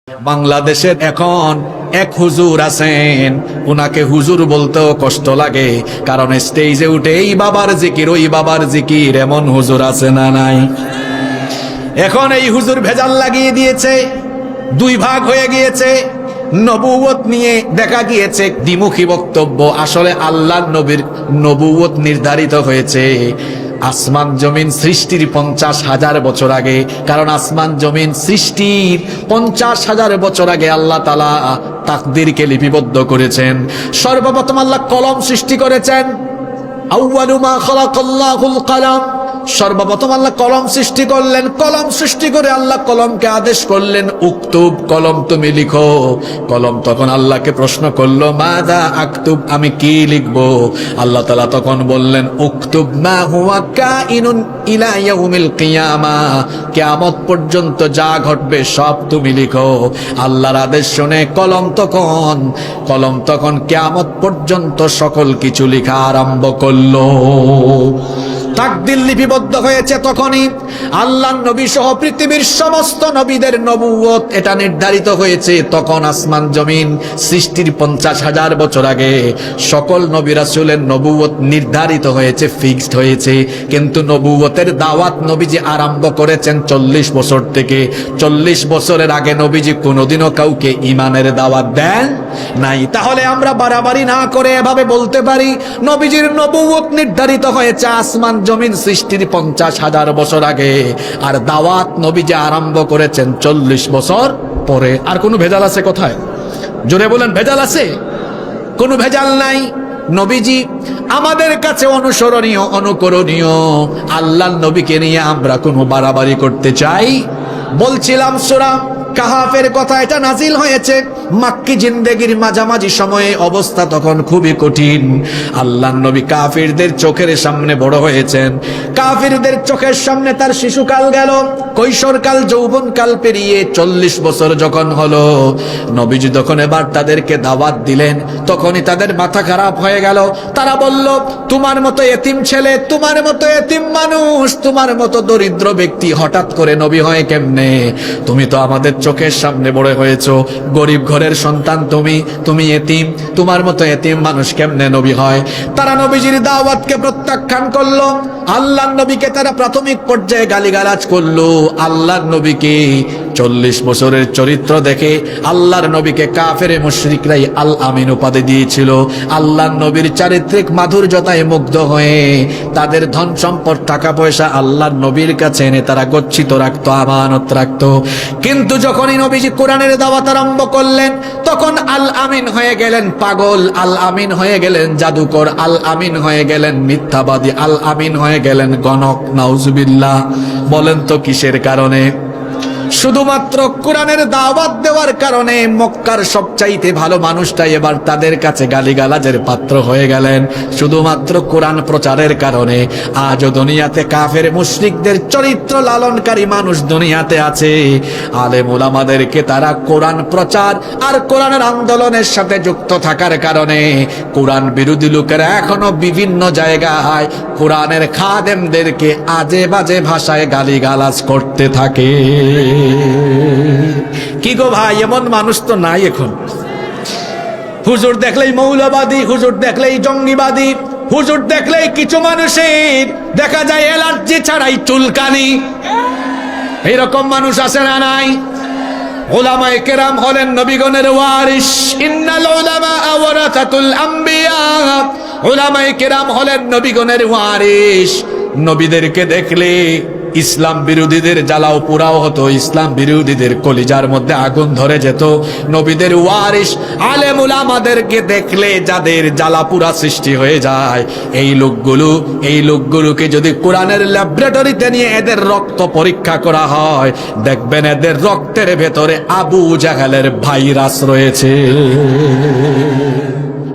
বাংলাদেশের এখন এক হুজুর আছেন, উনাকে হুজুর বলতেও কষ্ট লাগে, কারণ স্টেজে উঠে এই বাবার জিকির ওই বাবার জিকির, এমন হুজুর আছে না নাই? এখন এই হুজুর ভেজাল লাগিয়ে দিয়েছে, দুই ভাগ হয়ে গিয়েছে। নবুয়ত নিয়ে দেখা গিয়েছে দ্বিমুখী বক্তব্য। আসলে আল্লাহর নবীর নবুয়ত নির্ধারিত হয়েছে আসমান জমিন সৃষ্টির 50,000 বছর আগে, কারণ আসমান জমিন সৃষ্টির 50,000 বছর আগে আল্লাহ তাআলা তাকদীরকে লিপিবদ্ধ করেছেন। সর্বপ্রথম আল্লাহ কলম সৃষ্টি করেছেন। আউয়ালু মা খালাকাল্লাহুল কলম, সর্বপ্রথম আল্লাহ কলম সৃষ্টি করলেন। কলম সৃষ্টি করে আল্লাহ কলমকে আদেশ করলেন, উক্তুব, কলম তুমি লিখো। কলম তখন আল্লাহকে প্রশ্ন করলো, মাযা আকতুব, আমি কি লিখবো? আল্লাহ তাআলা তখন বললেন, উক্তুব মা হুয়া কাইনুন ইলা ইয়াউমিল কিয়ামা, কিয়ামত পর্যন্ত যা ঘটবে সব তুমি লিখো। আল্লাহর আদেশ শুনে কলম তখন কিয়ামত পর্যন্ত সকল কিছু লেখা আরম্ভ করলো। তাকদীর লিপিবদ্ধ হয়েছে তখনই। আল্লাহ নবী সহ পৃথিবীর সমস্ত নবীদের নবুয়ত এটা নির্ধারিত হয়েছে তখন আসমান জমিন সৃষ্টির 50,000 বছর আগে। সকল নবী রাসূলের নবুয়ত নির্ধারিত হয়েছে, ফিক্সড হয়েছে। কিন্তু নবুয়তের দাওয়াত নবীজি আরম্ভ করেছেন 40 বছর থেকে। 40 বছরের আগে নবীজি কোনোদিনও কাউকে ঈমানের দাওয়াত দেন নাই। তাহলে আমরা বাড়াবাড়ি না করে এভাবে বলতে পারি, নবীজির নবুয়ত নির্ধারিত হয়েছে আসমান জমিন সৃষ্টির 50,000 বছর আগে, আর দাওয়াত নবীজি আরম্ভ করেছেন 40 বছর পরে। আর কোনো ভেজাল আছে কোথায়? জোরে বলেন, ভেজাল আছে? কোনো ভেজাল নাই। নবীজি আমাদের কাছে অনুসরণীয়, অনুকরণীয়। আল্লাহর নবীকে নিয়ে আমরা কোনো বাড়াবাড়ি করতে চাই? বলছিলাম সূরা কাহাফের কথা, এটা নাজিল হয়েছে মাক্কি জিন্দেগির মাঝামাঝি সময়ে। অবস্থা তখন খুবই কঠিন। আল্লাহর নবী কাফিরদের চোখের সামনে বড় হয়েছেন। কাফিরদের চোখের সামনে তার শিশুকাল গেল, কৈশোরকাল, যৌবনকাল পেরিয়ে 40 বছর যখন হলো, নবীজি তখন এবার তাদেরকে দাওয়াত দিলেন। তখনই তাদের মাথা খারাপ হয়ে গেল। তারা বলল, তোমার মতো এতিম ছেলে, তোমার মতো এতিম মানুষ, তোমার মতো দরিদ্র ব্যক্তি হঠাৎ করে নবী হয় কেমনে? তুমি তো আমাদের চোখের সামনে বড় হয়েছো, গরিব ঘরের সন্তান, তুমি এতিম, তোমার মতো এতিম মানুষ কেমনে নবী হয়? তারা নবীজির দাওয়াতকে প্রত্যাখ্যান করলো। আল্লাহর নবীকে তারা প্রাথমিক পর্যায়ে গালিগালাজ করলো। আল্লাহর নবীকে 40 বছরের চরিত্র দেখে আল্লাহর নবীকে কাফের মুশরিকরাই আল আমিন উপাধি দিয়েছিল। আল্লাহর নবীর চারিত্রিক মাধুর্যতায় মুগ্ধ হয়ে তাদের ধন সম্পদ, টাকা পয়সা আল্লাহর নবীর কাছে এনে তারা গচ্ছিত রাখতো, আমানত রাখতো। কিন্তু যখনই নবীজি কোরআনের দাওয়াত আরম্ভ করলেন, তখন আল আমিন হয়ে গেলেন পাগল, আল আমিন হয়ে গেলেন জাদুকর, আল আমিন হয়ে গেলেন মিথ্যাবাদী, আল আমিন হয়ে গেলেন গণক। নাউজুবিল্লাহ। বলেন তো কিসের কারণে? শুধুমাত্র কোরআনের দাওয়াত দেওয়ার কারণে মক্কার সবচাইতে ভালো মানুষটাই এবার তাদের কাছে গালিগালাজের পাত্র হয়ে গেলেন। শুধুমাত্র কোরআন প্রচারের কারণে আজও দুনিয়াতে কাফের মুশরিকদের চরিত্র লালনকারী মানুষ দুনিয়াতে আছে। আলেম উলামাদেরকে তারা কোরআন প্রচার আর কোরআনের আন্দোলনের সাথে যুক্ত থাকার কারণে কোরআন বিরোধী লোকেরা এখনো বিভিন্ন জায়গায় কোরআনের খাদেমদেরকে আজে বাজে ভাষায় গালিগালাজ করতে থাকে। কি গো ভাই, এমন মানুষ তো নাই এখন। হুজুর দেখলেই মৌলবাদী, হুজুর দেখলেই জঙ্গিবাদী, হুজুর দেখলেই কিছু মানুষের দেখা যায় অ্যালার্জি ছাড়াই চুলকানি। এইরকম মানুষ আছে না নাই? উলামায়ে কেরাম হলেন নবীগণের ওয়ারিস। ইন্নাল উলামা ওয়ারাসাতুল আম্বিয়া, উলামায়ে কেরাম হলেন নবীগণের ওয়ারিস। নবীদেরকে দেখলে ইসলাম বিরোধীদের জ্বালাও পোড়াও হতো, ইসলাম বিরোধীদের কলিজার মধ্যে আগুন ধরে যেত। নবীদের ওয়ারিস আলেম উলামাদেরকে দেখলে যাদের জ্বালা পোড়া সৃষ্টি হয়ে যায়, এই লোকগুলোকে যদি কোরআনের ল্যাবরেটরিতে নিয়ে এদের রক্ত পরীক্ষা করা হয়, দেখবেন এদের রক্তের ভেতরে আবু জাহেলের ভাইরাস রয়েছে।